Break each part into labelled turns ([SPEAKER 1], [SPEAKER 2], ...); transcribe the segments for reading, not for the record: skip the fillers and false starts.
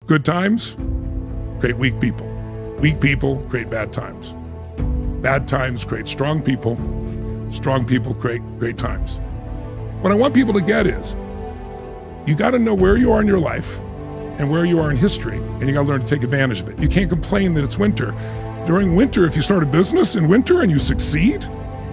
[SPEAKER 1] Good times create weak people. Weak people create bad times. Bad times create strong people. Strong people create great times. What I want people to get is, you got to know where you are in your life and where you are in history, and you got to learn to take advantage of it. You can't complain that it's winter. During winter, if you start a business in winter and you succeed,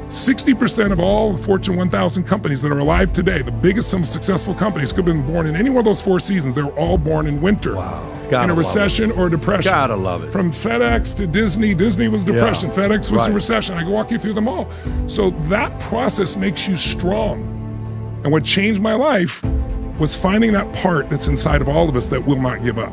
[SPEAKER 1] 60% of all Fortune 1000 companies that are alive today, the biggest, most successful companies, could have been born in any one of those 4 seasons. They were all born in winter.
[SPEAKER 2] Wow.
[SPEAKER 1] In a recession or depression.
[SPEAKER 2] Gotta love it.
[SPEAKER 1] From FedEx to Disney. Disney was depression.
[SPEAKER 2] Yeah.
[SPEAKER 1] FedEx was
[SPEAKER 2] Right.
[SPEAKER 1] a recession. I can walk you through them all. So that process makes you strong. And what changed my life was finding that part that's inside of all of us that will not give up.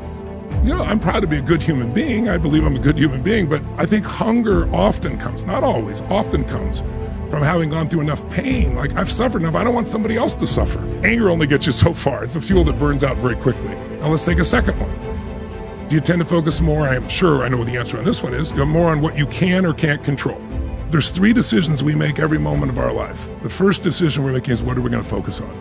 [SPEAKER 1] You know, I'm proud to be a good human being. I believe I'm a good human being, but I think hunger often comes, not always, often comes from having gone through enough pain. Like, I've suffered enough. I don't want somebody else to suffer. Anger only gets you so far. It's the fuel that burns out very quickly. Now let's take a second one. Do you tend to focus more? I'm sure I know what the answer on this one is. You're more on what you can or can't control. There's 3 decisions we make every moment of our lives. The first decision we're making is, what are we going to focus on?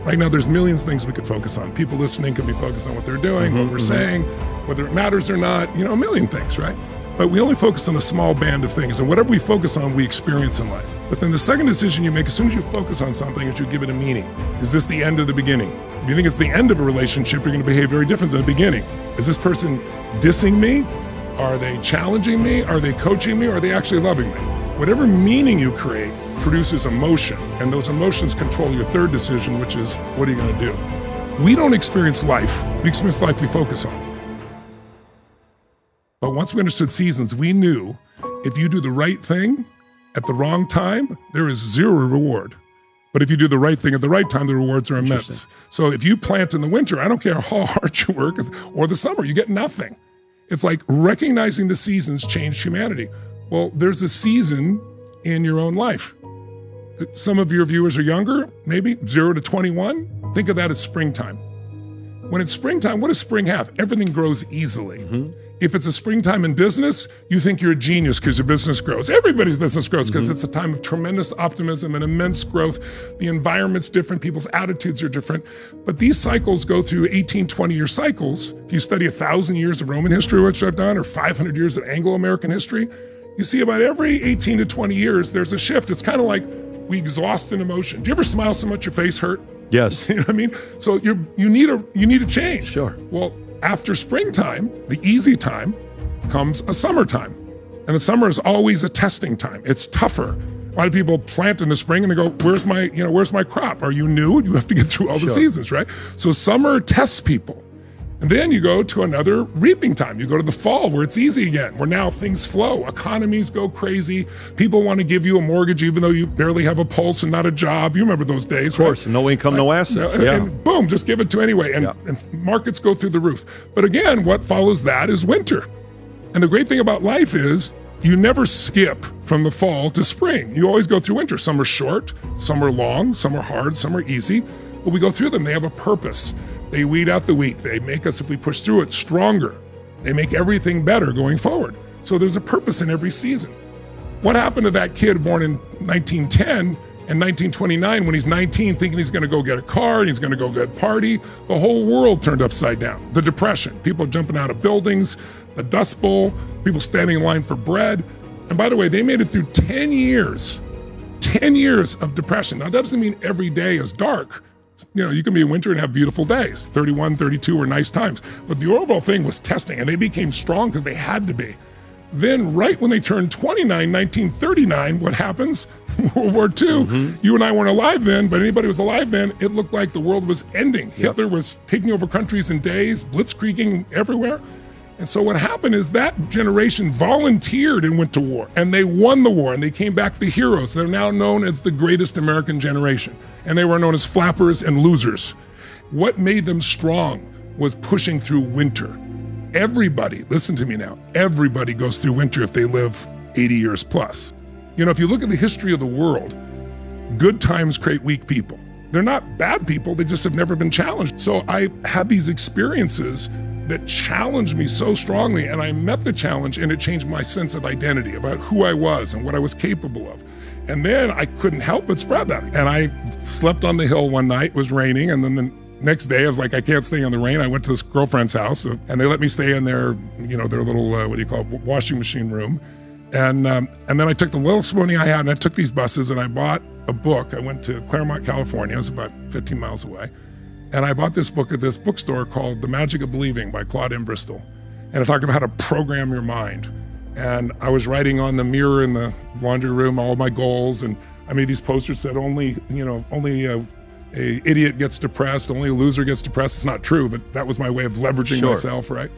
[SPEAKER 1] Right now, there's millions of things we could focus on. People listening could be focused on what they're doing, what we're saying, whether it matters or not, you know, a million things, right? But we only focus on a small band of things, and whatever we focus on, we experience in life. But then the second decision you make as soon as you focus on something is you give it a meaning. Is this the end of the beginning? If you think it's the end of a relationship, you're going to behave very different than the beginning. Is this person dissing me? Are they challenging me? Are they coaching me? Or are they actually loving me? Whatever meaning you create produces emotion, and those emotions control your third decision, which is, what are you going to do? We don't experience life. We experience life we focus on. But once we understood seasons, we knew if you do the right thing at the wrong time, there is zero reward. But if you do the right thing at the right time, the rewards are immense. So if you plant in the winter, I don't care how hard you work, or the summer, you get nothing. It's like recognizing the seasons changed humanity. Well, there's a season in your own life. Some of your viewers are younger, maybe 0 to 21. Think of that as springtime. When it's springtime, what does spring have? Everything grows easily. If it's a springtime in business, you think you're a genius because your business grows. Everybody's business grows because it's a time of tremendous optimism and immense growth. The environment's different, people's attitudes are different. But these cycles go through 18, 20-year cycles. If you study 1,000 years of Roman history, which I've done, or 500 years of Anglo-American history, you see about every 18 to 20 years, there's a shift. It's kind of like we exhaust an emotion. Do you ever smile so much your face hurt?
[SPEAKER 2] Yes.
[SPEAKER 1] You know what I mean? So you need a change.
[SPEAKER 2] Sure.
[SPEAKER 1] Well, after springtime, the easy time, comes a summertime. And the summer is always a testing time. It's tougher. A lot of people plant in the spring and they go, where's my crop? Are you new? You have to get through all the seasons, right? So summer tests people. And then you go to another reaping time. You go to the fall where it's easy again, where now things flow. Economies go crazy. People want to give you a mortgage even though you barely have a pulse and not a job. You remember those days,
[SPEAKER 2] Of course, right? No income, no assets.
[SPEAKER 1] And boom, just give it to anyway. And markets go through the roof. But again, what follows that is winter. And the great thing about life is you never skip from the fall to spring. You always go through winter. Some are short, some are long, some are hard, some are easy. But we go through them. They have a purpose. They weed out the wheat. They make us, if we push through it, stronger. They make everything better going forward. So there's a purpose in every season. What happened to that kid born in 1910 and 1929 when he's 19 thinking he's going to go get a car and he's going to go get a party? The whole world turned upside down. The Depression, people jumping out of buildings, the Dust Bowl, people standing in line for bread. And by the way, they made it through 10 years of depression. Now, that doesn't mean every day is dark. You know, you can be in winter and have beautiful days. 31, 32 were nice times. But the overall thing was testing, and they became strong because they had to be. Then right when they turned 29, 1939, what happens? World War II. You and I weren't alive then, but anybody who was alive then, it looked like the world was ending. Hitler was taking over countries in days, blitzkrieging everywhere. And so what happened is that generation volunteered and went to war, and they won the war, and they came back the heroes. They're now known as the greatest American generation, and they were known as flappers and losers. What made them strong was pushing through winter. Everybody, listen to me now, everybody goes through winter if they live 80 years plus. You know, if you look at the history of the world, good times create weak people. They're not bad people, they just have never been challenged. So I had these experiences that challenged me so strongly, and I met the challenge and it changed my sense of identity about who I was and what I was capable of. And then I couldn't help but spread that. And I slept on the hill one night, it was raining, and then the next day I was like, I can't stay in the rain. I went to this girlfriend's house and they let me stay in their, their little, washing machine room. And then I took the little money I had and I took these buses and I bought a book. I went to Claremont, California. It was about 15 miles away. And I bought this book at this bookstore called The Magic of Believing by Claude M. Bristol. And it talked about how to program your mind. And I was writing on the mirror in the laundry room all my goals. And I made these posters that only a idiot gets depressed, only a loser gets depressed. It's not true, but that was my way of leveraging myself, right?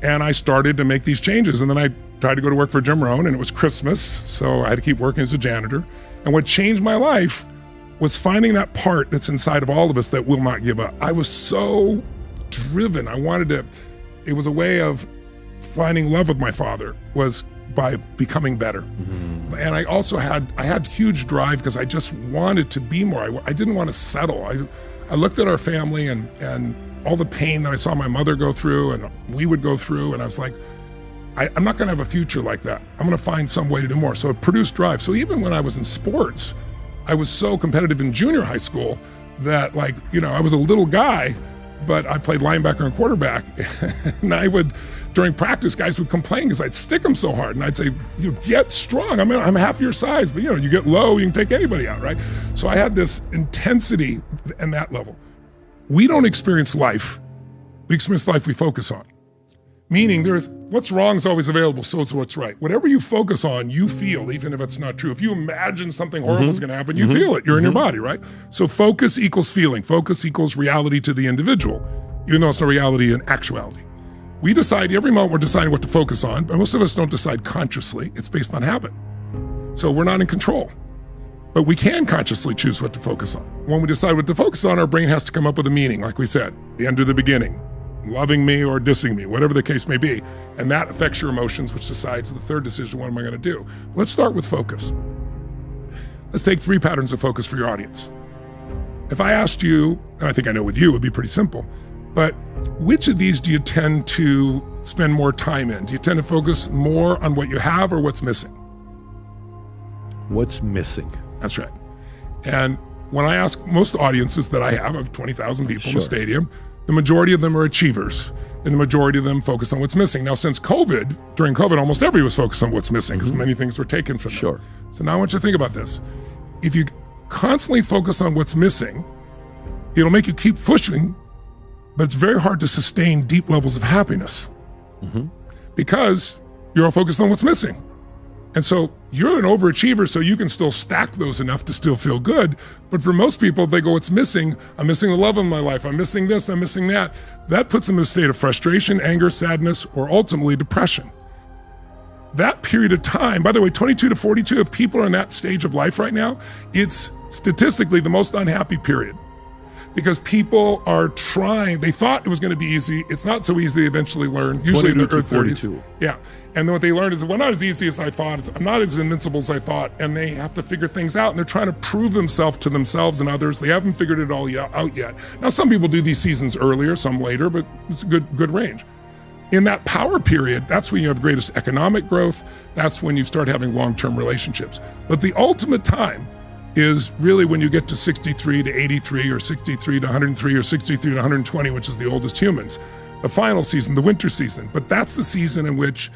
[SPEAKER 1] And I started to make these changes. And then I tried to go to work for Jim Rohn, and it was Christmas, so I had to keep working as a janitor. And what changed my life was finding that part that's inside of all of us that will not give up. I was so driven. It was a way of finding love with my father, was by becoming better. Mm-hmm. And I also had huge drive because I just wanted to be more. I didn't want to settle. I looked at our family and all the pain that I saw my mother go through and we would go through, and I was like, I'm not gonna have a future like that. I'm gonna find some way to do more. So it produced drive. So even when I was in sports, I was so competitive in junior high school that I was a little guy, but I played linebacker and quarterback. And during practice, guys would complain because I'd stick them so hard. And I'd say, get strong. I'm half your size, but you get low, you can take anybody out, right? So I had this intensity and that level. We don't experience life. We experience life we focus on. Meaning what's wrong is always available, so is what's right. Whatever you focus on, you feel, even if it's not true. If you imagine something horrible is going to happen, you feel it. You're in your body, right? So focus equals feeling. Focus equals reality to the individual, even though it's a reality in actuality. We decide every moment we're deciding what to focus on, but most of us don't decide consciously. It's based on habit. So we're not in control. But we can consciously choose what to focus on. When we decide what to focus on, our brain has to come up with a meaning, like we said, the end or the beginning. Loving me or dissing me, whatever the case may be. And that affects your emotions, which decides the third decision, what am I gonna do? Let's start with focus. Let's take 3 patterns of focus for your audience. If I asked you, and I think I know with you, it would be pretty simple, but which of these do you tend to spend more time in? Do you tend to focus more on what you have or what's missing?
[SPEAKER 2] What's missing?
[SPEAKER 1] That's right. And when I ask most audiences that I have 20,000 people in the stadium, the majority of them are achievers, and the majority of them focus on what's missing. Now, during COVID, almost everybody was focused on what's missing because many things were taken from them.
[SPEAKER 2] Sure.
[SPEAKER 1] So now I want you to think about this. If you constantly focus on what's missing, it'll make you keep pushing, but it's very hard to sustain deep levels of happiness because you're all focused on what's missing. And so you're an overachiever, so you can still stack those enough to still feel good. But for most people, they go, it's missing. I'm missing the love of my life. I'm missing this, I'm missing that. That puts them in a state of frustration, anger, sadness, or ultimately depression. That period of time, by the way, 22 to 42, if people are in that stage of life right now, it's statistically the most unhappy period. Because people are trying, they thought it was gonna be easy. It's not so easy, they eventually learn, usually in their early 30s. Yeah, and then what they learned is, well, not as easy as I thought, I'm not as invincible as I thought, and they have to figure things out, and they're trying to prove themselves to themselves and others. They haven't figured it all out yet. Now, some people do these seasons earlier, some later, but it's a good range. In that power period, that's when you have greatest economic growth, that's when you start having long-term relationships. But the ultimate time is really when you get to 63 to 83 or 63 to 103 or 63 to 120, which is the oldest humans, the final season, the winter season. But that's the season in which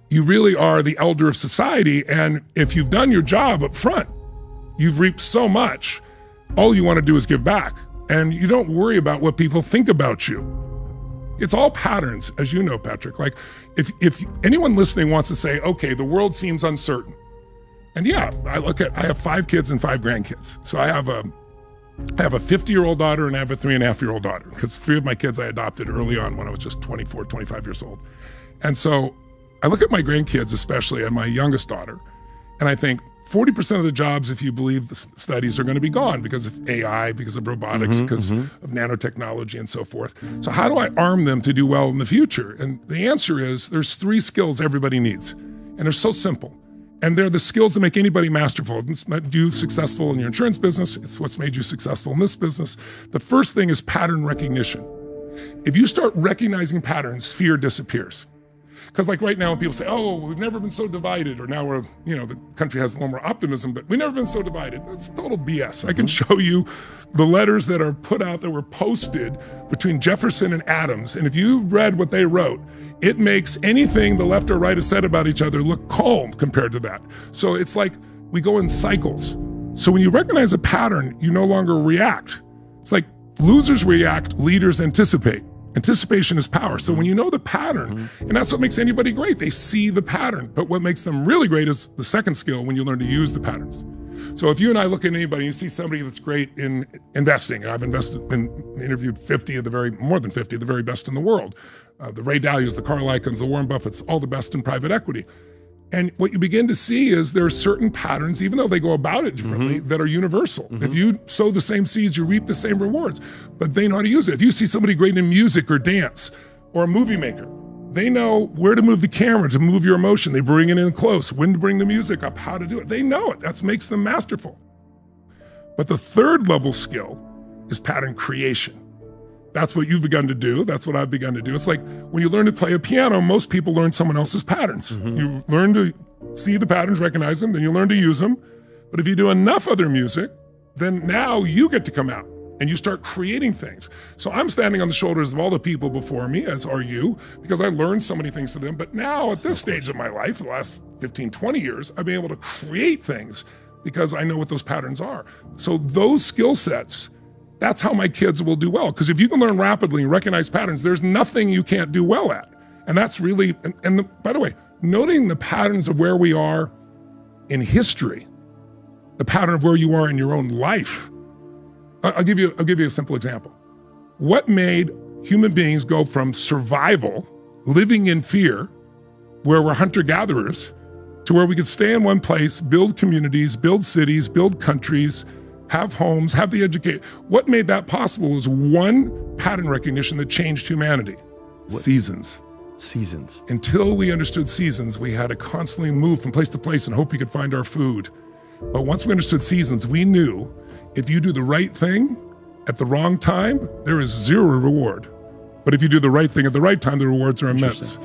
[SPEAKER 1] you really are the elder of society. And if you've done your job up front, you've reaped so much, all you want to do is give back. And you don't worry about what people think about you. It's all patterns, as you know, Patrick. Like if anyone listening wants to say, okay, the world seems uncertain. And yeah, I have 5 kids and 5 grandkids. So I have a 50-year-old daughter and I have a 3.5-year-old daughter, because 3 of my kids I adopted early on when I was just 24, 25 years old. And so I look at my grandkids, especially, and my youngest daughter, and I think 40% of the jobs, if you believe the studies, are going to be gone because of AI, because of robotics, because of nanotechnology and so forth. So how do I arm them to do well in the future? And the answer is there's 3 skills everybody needs, and they're so simple. And they're the skills that make anybody masterful. It's made you successful in your insurance business. It's what's made you successful in this business. The first thing is pattern recognition. If you start recognizing patterns, fear disappears. Because like right now, when people say, oh, we've never been so divided, or now we're, the country has a little more optimism, but we've never been so divided. That's total BS. I can show you the letters that are put out that were posted between Jefferson and Adams. And if you read what they wrote, it makes anything the left or right has said about each other look calm compared to that. So it's like we go in cycles. So when you recognize a pattern, you no longer react. It's like losers react, leaders anticipate. Anticipation is power. So when you know the pattern, and that's what makes anybody great, they see the pattern. But what makes them really great is the second skill, when you learn to use the patterns. So if you and I look at anybody, you see somebody that's great in investing, and I've interviewed more than 50 of the very best in the world. The Ray Dalias, the Carl Icahns, the Warren Buffetts, all the best in private equity. And what you begin to see is there are certain patterns, even though they go about it differently, that are universal. If you sow the same seeds, you reap the same rewards, but they know how to use it. If you see somebody great in music or dance or a movie maker, they know where to move the camera, to move your emotion. They bring it in close, when to bring the music up, how to do it. They know it. That makes them masterful. But the third level skill is pattern creation. That's what you've begun to do. That's what I've begun to do. It's like when you learn to play a piano, most people learn someone else's patterns. You learn to see the patterns, recognize them, then you learn to use them. But if you do enough other music, then now you get to come out and you start creating things. So I'm standing on the shoulders of all the people before me, as are you, because I learned so many things from them. But now at this stage of my life, the last 15, 20 years, I've been able to create things because I know what those patterns are. So those skill sets, that's how my kids will do well. Because if you can learn rapidly and recognize patterns, there's nothing you can't do well at. And that's really, by the way, noting the patterns of where we are in history, the pattern of where you are in your own life. I'll give you a simple example. What made human beings go from survival, living in fear, where we're hunter-gatherers, to where we could stay in one place, build communities, build cities, build countries, have homes, have the education. What made that possible was one pattern recognition that changed humanity. Seasons.
[SPEAKER 2] Seasons.
[SPEAKER 1] Until we understood seasons, we had to constantly move from place to place and hope we could find our food. But once we understood seasons, we knew if you do the right thing at the wrong time, there is zero reward. But if you do the right thing at the right time, the rewards are immense.